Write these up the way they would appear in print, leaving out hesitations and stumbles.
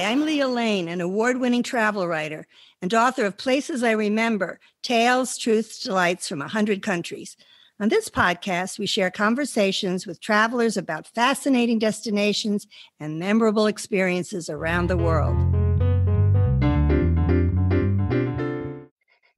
I'm Leah Lane, an award-winning travel writer and author of Places I Remember, Tales, Truths, Delights from 100 Countries. On this podcast, we share conversations with travelers about fascinating destinations and memorable experiences around the world.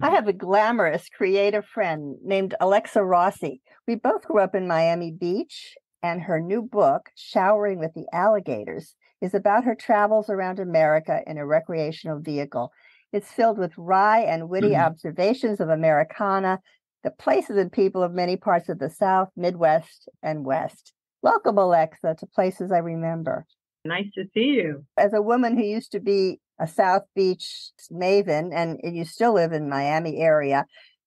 I have a glamorous, creative friend named Alexa Rossy. We both grew up in Miami Beach, and her new book, Showering with the Alligators, is about her travels around America in a recreational vehicle. It's filled with wry and witty observations of Americana, the places and people of many parts of the South, Midwest, and West. Welcome, Alexa, to Places I Remember. Nice to see you. As a woman who used to be a South Beach maven, and you still live in Miami area,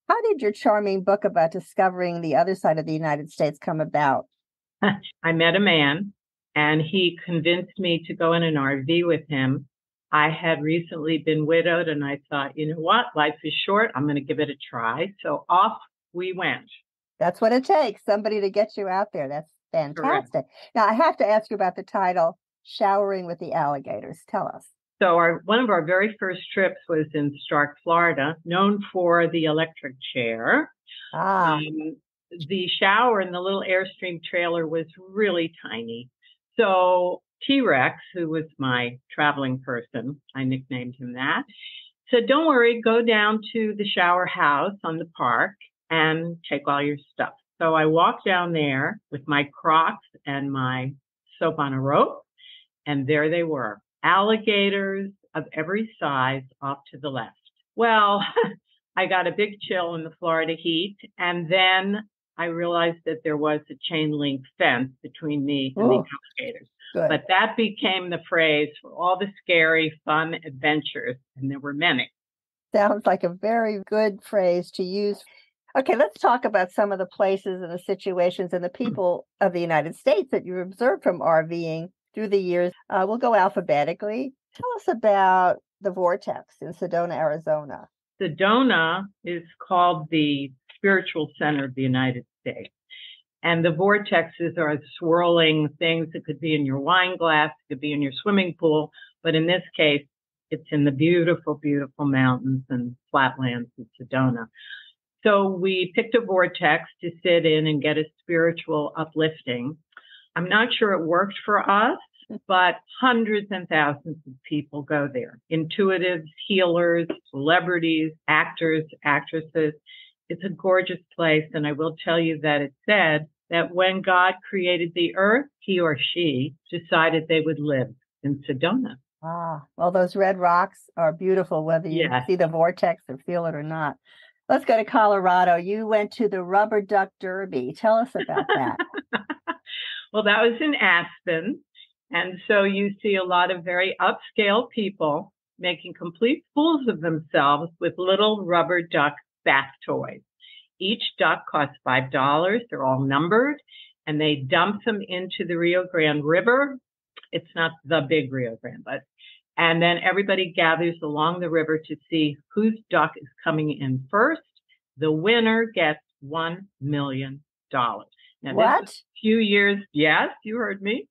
how did your charming book about discovering the other side of the United States come about? I met a man, and he convinced me to go in an RV with him. I had recently been widowed, and I thought, you know what? Life is short. I'm going to give it a try. So off we went. That's what it takes, somebody to get you out there. That's fantastic. Correct. Now, I have to ask you about the title, Showering with the Alligators. Tell us. So one of our very first trips was in Stark, Florida, known for the electric chair. The shower in the little Airstream trailer was really tiny. So T-Rex, who was my traveling person, I nicknamed him that, said, don't worry, go down to the shower house on the park and take all your stuff. So I walked down there with my Crocs and my soap on a rope, and there they were. Alligators of every size off to the left. Well, I got a big chill in the Florida heat, and then I realized that there was a chain link fence between me and the alligators. Good. But that became the phrase for all the scary, fun adventures, and there were many. Sounds like a very good phrase to use. Okay, let's talk about some of the places and the situations and the people of the United States that you've observed from RVing through the years. We'll go alphabetically. Tell us about the vortex in Sedona, Arizona. Sedona is called the spiritual center of the United States. And the vortexes are swirling things that could be in your wine glass, could be in your swimming pool. But in this case, it's in the beautiful, beautiful mountains and flatlands of Sedona. So we picked a vortex to sit in and get a spiritual uplifting. I'm not sure it worked for us, but hundreds and thousands of people go there. Intuitives, healers, celebrities, actors, actresses. It's a gorgeous place. And I will tell you that it said that when God created the earth, he or she decided they would live in Sedona. Well, those red rocks are beautiful, whether you see the vortex or feel it or not. Let's go to Colorado. You went to the Rubber Duck Derby. Tell us about that. Well, that was in Aspen. And so you see a lot of very upscale people making complete fools of themselves with little rubber duck bath toys. Each duck costs $5. They're all numbered, and they dump them into the Rio Grande River. It's not the big Rio Grande, and then everybody gathers along the river to see whose duck is coming in first. The winner gets $1 million. Now, what? This was a few years, yes, you heard me.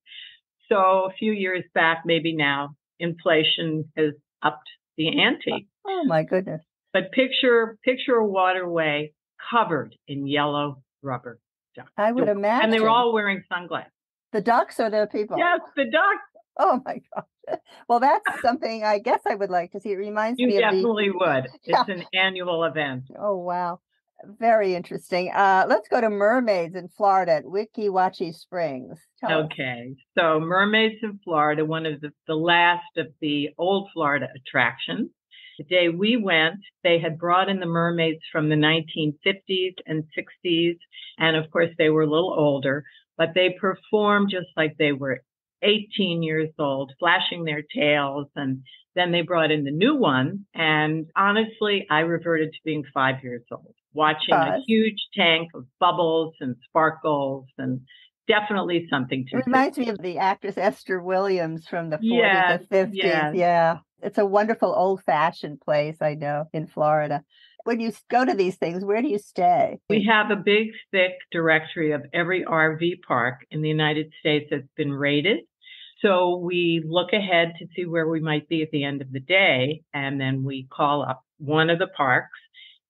So a few years back, maybe now, inflation has upped the ante. Oh, my goodness. But picture a waterway covered in yellow rubber ducks. I would imagine. And they were all wearing sunglasses. The ducks or the people? Yes, the ducks. Oh, my gosh. Well, that's something I guess I would like to see. It reminds me of You definitely would. It's an annual event. Oh, wow. Very interesting. Let's go to mermaids in Florida at Weeki Wachee Springs. Okay. So mermaids in Florida, one of the last of the old Florida attractions. The day we went, they had brought in the mermaids from the 1950s and 60s. And of course, they were a little older, but they performed just like they were 18 years old, flashing their tails. And then they brought in the new one. And honestly, I reverted to being 5 years old, watching a huge tank of bubbles and sparkles, and definitely something to It reminds me of the actress Esther Williams from the 40s and 50s. Yes. Yeah. It's a wonderful old-fashioned place, I know, in Florida. When you go to these things, where do you stay? We have a big, thick directory of every RV park in the United States that's been rated. So we look ahead to see where we might be at the end of the day, and then we call up one of the parks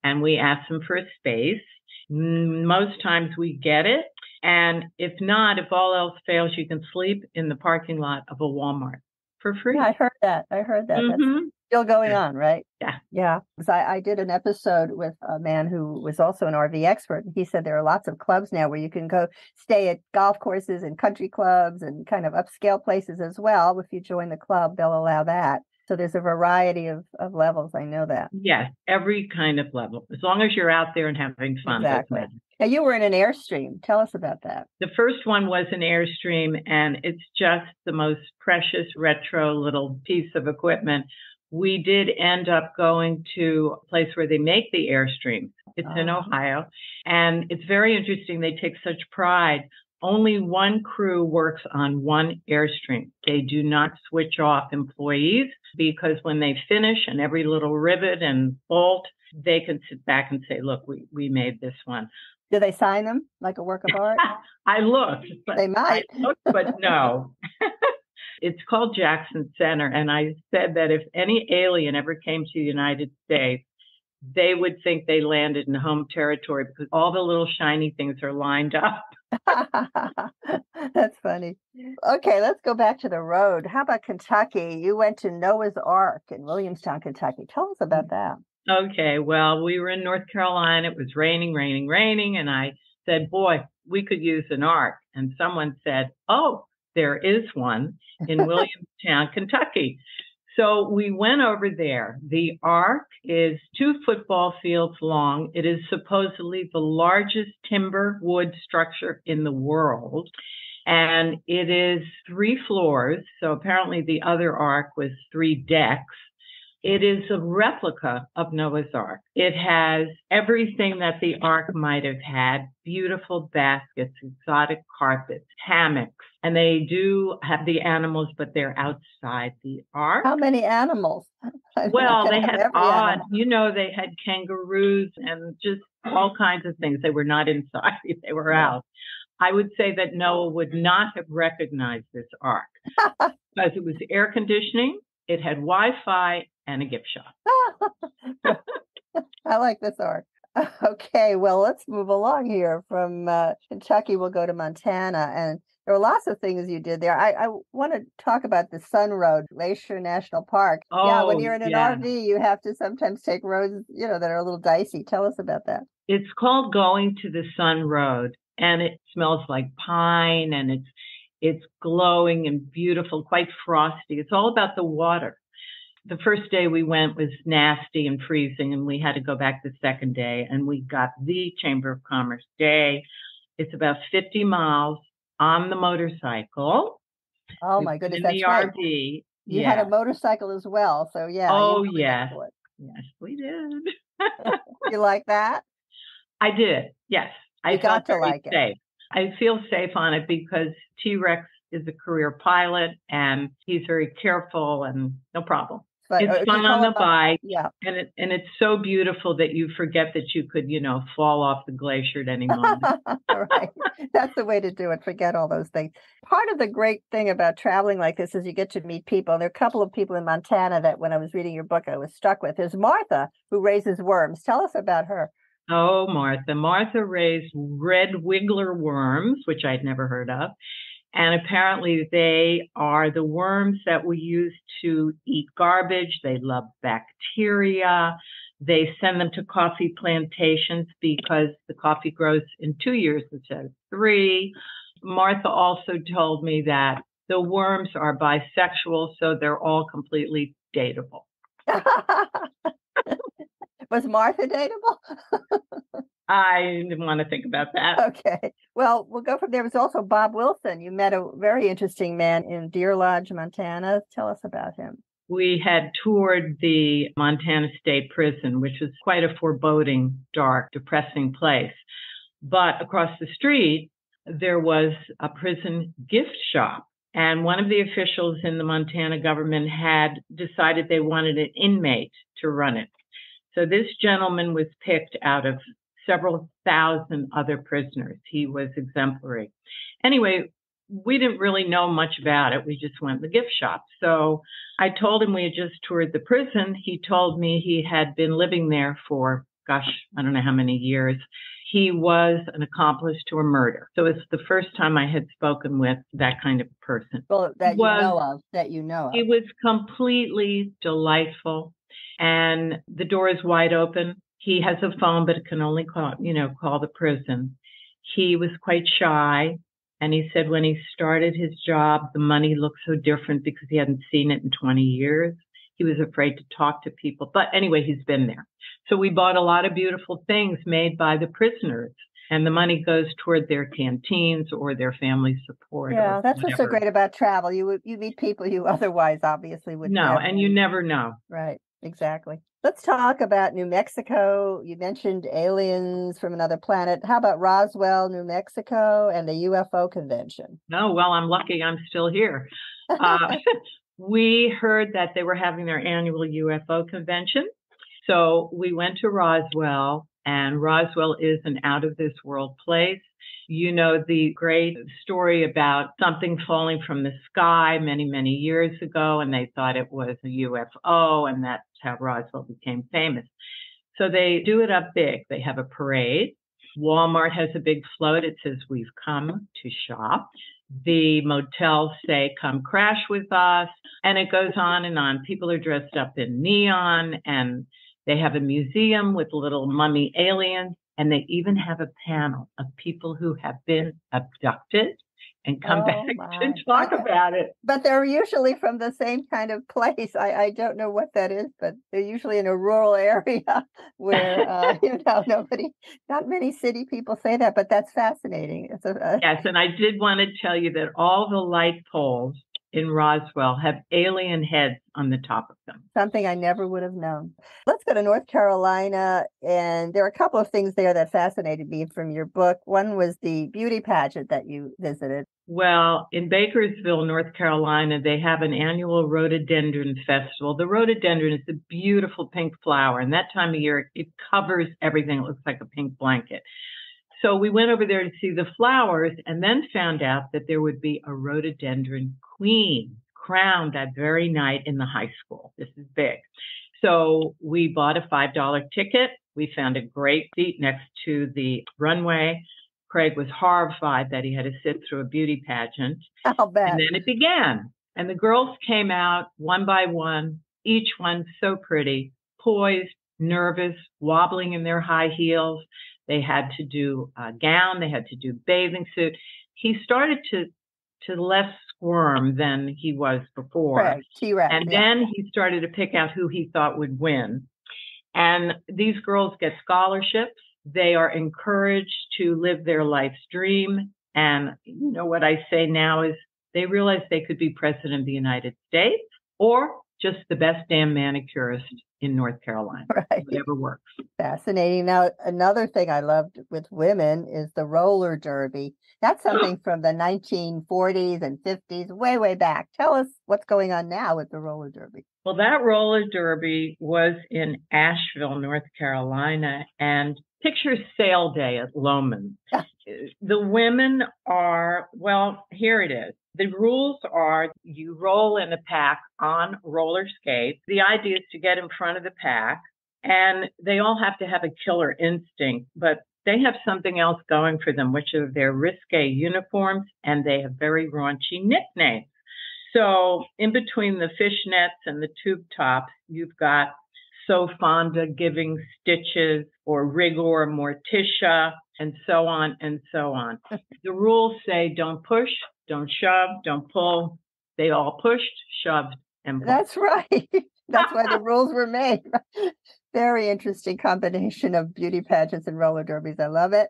and we ask them for a space. Most times we get it. And if not, if all else fails, you can sleep in the parking lot of a Walmart for free. Yeah, I heard that. Mm-hmm. That's still going on, right? Yeah. Yeah. So I did an episode with a man who was also an RV expert. He said there are lots of clubs now where you can go stay at golf courses and country clubs and kind of upscale places as well. If you join the club, they'll allow that. So there's a variety of levels. I know that. Yes, every kind of level, as long as you're out there and having fun. Exactly. Now, you were in an Airstream. Tell us about that. The first one was an Airstream, and it's just the most precious retro little piece of equipment. We did end up going to a place where they make the Airstream. It's in Ohio, and it's very interesting. They take such pride. Only one crew works on one Airstream. They do not switch off employees because when they finish and every little rivet and bolt, they can sit back and say, look, we made this one. Do they sign them like a work of art? I looked. But they might. But no. It's called Jackson Center. And I said that if any alien ever came to the United States, they would think they landed in home territory because all the little shiny things are lined up. That's funny. Okay, let's go back to the road. How about Kentucky? You went to Noah's Ark in Williamstown, Kentucky. Tell us about that. Okay, well, we were in North Carolina. It was raining. And I said, boy, we could use an ark. And someone said, oh, there is one in Williamstown, Kentucky. So we went over there. The ark is 2 football fields long. It is supposedly the largest timber wood structure in the world. And it is 3 floors. So apparently the other ark was 3 decks. It is a replica of Noah's Ark. It has everything that the Ark might have had, beautiful baskets, exotic carpets, hammocks, and they do have the animals, but they're outside the Ark. How many animals? Well, they had they had kangaroos and just all kinds of things. They were not inside, they were out. I would say that Noah would not have recognized this Ark because it was air conditioning, it had Wi-Fi, and a gift shop. I like this Ark. Okay, well, let's move along here. From Kentucky, we'll go to Montana. And there were lots of things you did there. I want to talk about the Sun Road, Glacier National Park. When you're in an RV, you have to sometimes take roads, that are a little dicey. Tell us about that. It's called Going to the Sun Road, and it smells like pine, and it's glowing and beautiful, quite frosty. It's all about the water. The first day we went was nasty and freezing, and we had to go back the second day, and we got the Chamber of Commerce day. It's about 50 miles on the motorcycle. Oh, my goodness. In the RV. You had a motorcycle as well. So, yeah. Oh, yes. Yes, we did. You like that? I did. Yes. I got to like safe. I feel safe on it because T-Rex is a career pilot and he's very careful and no problem. But it's fun on the bike. Yeah. And it's so beautiful that you forget that you could, fall off the glacier at any moment. Right. That's the way to do it. Forget all those things. Part of the great thing about traveling like this is you get to meet people. There are a couple of people in Montana that when I was reading your book, I was struck with. There's Martha, who raises worms. Tell us about her. Oh, Martha. Martha raised red wiggler worms, which I'd never heard of. And apparently they are the worms that we use to eat garbage. They love bacteria. They send them to coffee plantations because the coffee grows in 2 years instead of 3. Martha also told me that the worms are bisexual, so they're all completely dateable. Was Martha dateable? I didn't want to think about that. Okay. Well, we'll go from there. There's also Bob Wilson. You met a very interesting man in Deer Lodge, Montana. Tell us about him. We had toured the Montana State Prison, which was quite a foreboding, dark, depressing place. But across the street, there was a prison gift shop. And one of the officials in the Montana government had decided they wanted an inmate to run it. So this gentleman was picked out of several thousand other prisoners. He was exemplary. Anyway, we didn't really know much about it. We just went to the gift shop. So I told him we had just toured the prison. He told me he had been living there for, gosh, I don't know how many years. He was an accomplice to a murder. So it's the first time I had spoken with that kind of person. Well, that you know of. He was completely delightful, and the door is wide open. He has a phone, but it can only call the prison. He was quite shy, and he said when he started his job, the money looked so different because he hadn't seen it in 20 years. He was afraid to talk to people. But anyway, he's been there. So we bought a lot of beautiful things made by the prisoners, and the money goes toward their canteens or their family support. Yeah, that's what's so great about travel. You meet people you otherwise obviously would never. And you never know. Right, exactly. Let's talk about New Mexico. You mentioned aliens from another planet. How about Roswell, New Mexico, and the UFO convention? No, well, I'm lucky I'm still here. We heard that they were having their annual UFO convention. So we went to Roswell, and Roswell is an out-of-this-world place. You know the great story about something falling from the sky many, many years ago, and they thought it was a UFO, and that's how Roswell became famous. So they do it up big. They have a parade. Walmart has a big float. It says, "We've come to shop." The motels say, "Come crash with us." And it goes on and on. People are dressed up in neon, and they have a museum with little mummy aliens. And they even have a panel of people who have been abducted and come back to talk about it. But they're usually from the same kind of place. I don't know what that is, but they're usually in a rural area where, not many city people say that, but that's fascinating. Yes, and I did want to tell you that all the light poles in Roswell have alien heads on the top of them. Something I never would have known. Let's go to North Carolina, and there are a couple of things there that fascinated me from your book. One was the beauty pageant that you visited. Well, in Bakersville, North Carolina, they have an annual rhododendron festival. The rhododendron is a beautiful pink flower, and that time of year, it covers everything. It looks like a pink blanket. So we went over there to see the flowers and then found out that there would be a rhododendron queen crowned that very night in the high school. This is big. So we bought a $5 ticket. We found a great seat next to the runway. Craig was horrified that he had to sit through a beauty pageant. I'll bet. And then it began. And the girls came out one by one, each one so pretty, poised, nervous, wobbling in their high heels. They had to do a gown. They had to do bathing suit. He started to less squirm than he was before. Right. T-Rex, and then he started to pick out who he thought would win. And these girls get scholarships. They are encouraged to live their life's dream. And you know what I say now is they realize they could be president of the United States or just the best damn manicurist in North Carolina. Right. Whatever works. Fascinating. Now, another thing I loved with women is the roller derby. That's something from the 1940s and 50s, way, way back. Tell us what's going on now with the roller derby. Well, that roller derby was in Asheville, North Carolina, and picture Sail Day at Loman. The women are, well, here it is. The rules are you roll in a pack on roller skates. The idea is to get in front of the pack, and they all have to have a killer instinct, but they have something else going for them, which are their risque uniforms, and they have very raunchy nicknames. So in between the fishnets and the tube tops, you've got Sofonda giving stitches, or Rigor Morticia, and so on and so on. The rules say don't push, don't shove, don't pull. They all pushed, shoved, and pulled. That's right. That's why the rules were made. Very interesting combination of beauty pageants and roller derbies. I love it.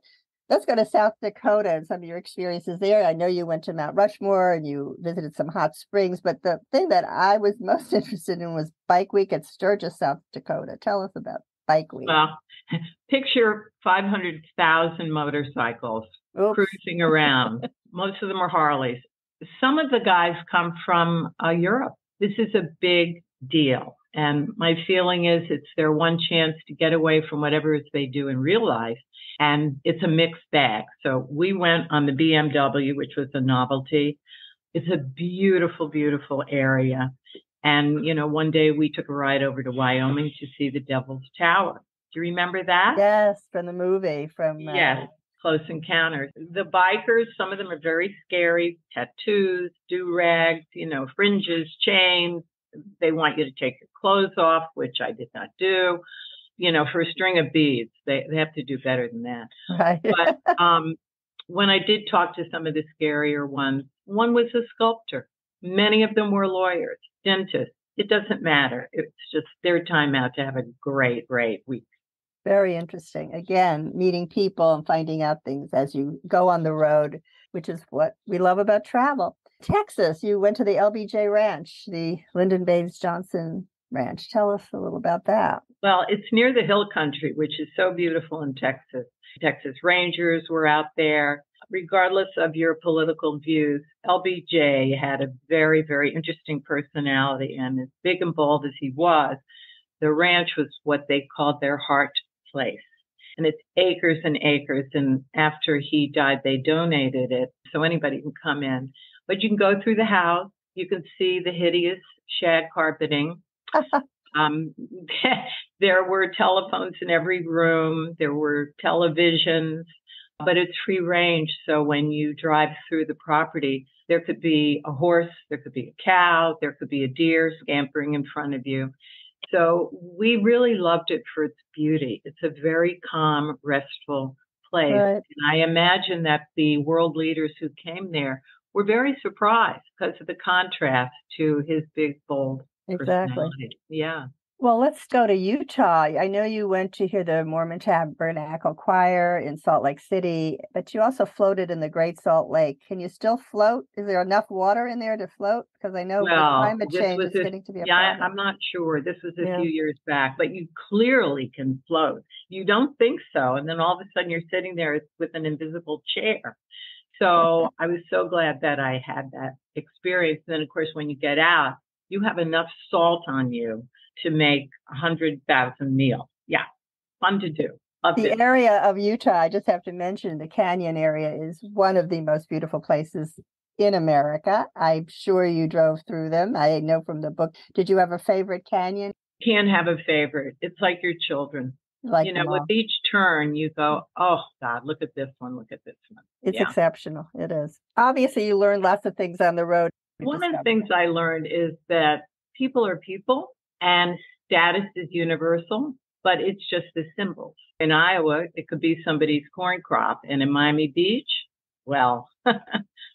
Let's go to South Dakota and some of your experiences there. I know you went to Mount Rushmore and you visited some hot springs, but the thing that I was most interested in was Bike Week at Sturgis, South Dakota. Tell us about Bike Week. Well, picture 500,000 motorcycles cruising around. Most of them are Harleys. Some of the guys come from Europe. This is a big deal. And my feeling is it's their one chance to get away from whatever it is they do in real life and it's a mixed bag. So we went on the BMW, which was a novelty. It's a beautiful, beautiful area. And, one day we took a ride over to Wyoming to see the Devil's Tower. Do you remember that? Yes, from the movie. Yes, Close Encounters. The bikers, some of them are very scary. Tattoos, do-rags, fringes, chains. They want you to take your clothes off, which I did not do. For a string of beads, they have to do better than that. Right. But when I did talk to some of the scarier ones, one was a sculptor. Many of them were lawyers, dentists. It doesn't matter. It's just their time out to have a great, great week. Very interesting. Again, meeting people and finding out things as you go on the road, which is what we love about travel. Texas, you went to the LBJ Ranch, the Lyndon Baines Johnson Ranch. Tell us a little about that. Well, it's near the hill country, which is so beautiful in Texas. Texas Rangers were out there. Regardless of your political views, LBJ had a very, very interesting personality, and as big and bold as he was, the ranch was what they called their heart place. And it's acres and acres. And after he died, they donated it so anybody can come in. But you can go through the house. You can see the hideous shag carpeting. There were telephones in every room. There were televisions. But it's free range. So when you drive through the property, there could be a horse, there could be a cow, there could be a deer scampering in front of you. So we really loved it for its beauty. It's a very calm, restful place. Right. And I imagine that the world leaders who came there were very surprised because of the contrast to his big, bold personality. Yeah. Well, let's go to Utah. I know you went to hear the Mormon Tabernacle Choir in Salt Lake City, but you also floated in the Great Salt Lake. Can you still float? Is there enough water in there to float? Because I know with climate change, it's getting to be a problem. I'm not sure. This was a few years back, but you clearly can float. You don't think so. And then all of a sudden you're sitting there with an invisible chair. So I was so glad that I had that experience. And then, of course, when you get out, you have enough salt on you to make 100,000 meals. Yeah, fun to do. The area of Utah, I just have to mention, the canyon area is one of the most beautiful places in America. I'm sure you drove through them. I know from the book. Did you have a favorite canyon? Can't have a favorite. It's like your children. With each turn, you go, oh, God, look at this one. Look at this one. It's exceptional. It is. Obviously, you learned lots of things on the road. One of the things I learned is that people are people. And status is universal, but it's just the symbols. In Iowa, it could be somebody's corn crop. And in Miami Beach, well,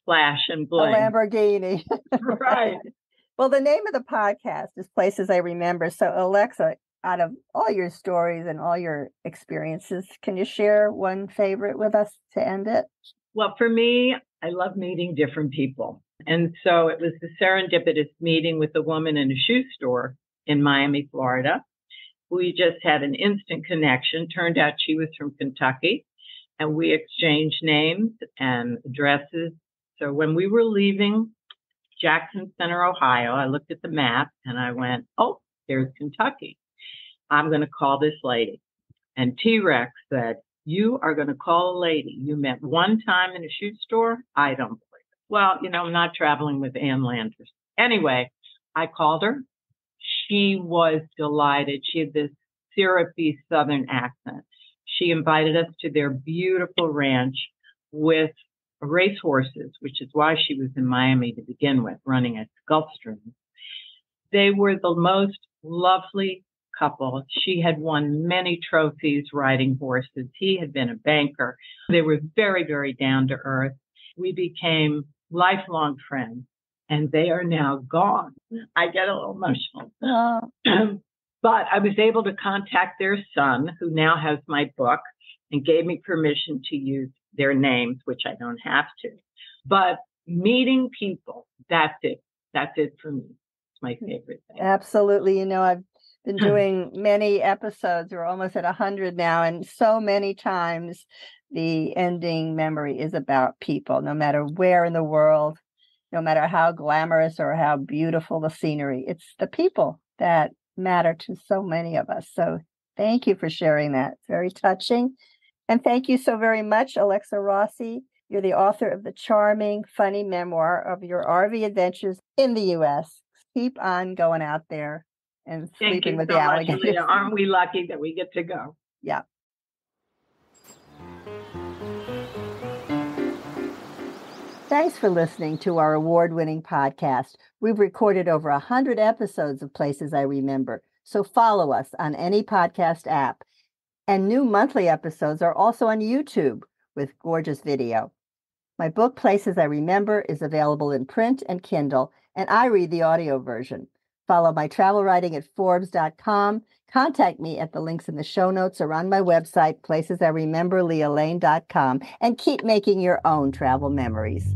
flash and bling. A Lamborghini. Right. Well, the name of the podcast is Places I Remember. So, Alexa, out of all your stories and all your experiences, can you share one favorite with us to end it? Well, for me, I love meeting different people. And so it was the serendipitous meeting with a woman in a shoe store in Miami, Florida. We just had an instant connection. Turned out she was from Kentucky, and we exchanged names and addresses. So when we were leaving Jackson Center, Ohio, I looked at the map and I went, oh, there's Kentucky. I'm going to call this lady. And T-Rex said, you are going to call a lady you met one time in a shoe store? I don't believe it. Well, I'm not traveling with Ann Landers. Anyway, I called her. She was delighted. She had this syrupy Southern accent. She invited us to their beautiful ranch with racehorses, which is why she was in Miami to begin with, running at Gulfstream. They were the most lovely couple. She had won many trophies riding horses. He had been a banker. They were very, very down to earth. We became lifelong friends. And they are now gone. I get a little emotional. But I was able to contact their son, who now has my book, and gave me permission to use their names, which I don't have to. But meeting people, that's it. That's it for me. It's my favorite thing. Absolutely. I've been doing many episodes. We're almost at 100 now. And so many times the ending memory is about people, no matter where in the world. No matter how glamorous or how beautiful the scenery, it's the people that matter to so many of us. So thank you for sharing that. It's very touching. And thank you so very much, Alexa Rossy. You're the author of the charming, funny memoir of your RV adventures in the U.S. Keep on going out there and sleeping with the alligators. Thank you so much, Leah. Aren't we lucky that we get to go? Yeah. Thanks for listening to our award-winning podcast. We've recorded over 100 episodes of Places I Remember, so follow us on any podcast app. And new monthly episodes are also on YouTube with gorgeous video. My book, Places I Remember, is available in print and Kindle, and I read the audio version. Follow my travel writing at Forbes.com. Contact me at the links in the show notes or on my website, placesirememberlealane.com, and keep making your own travel memories.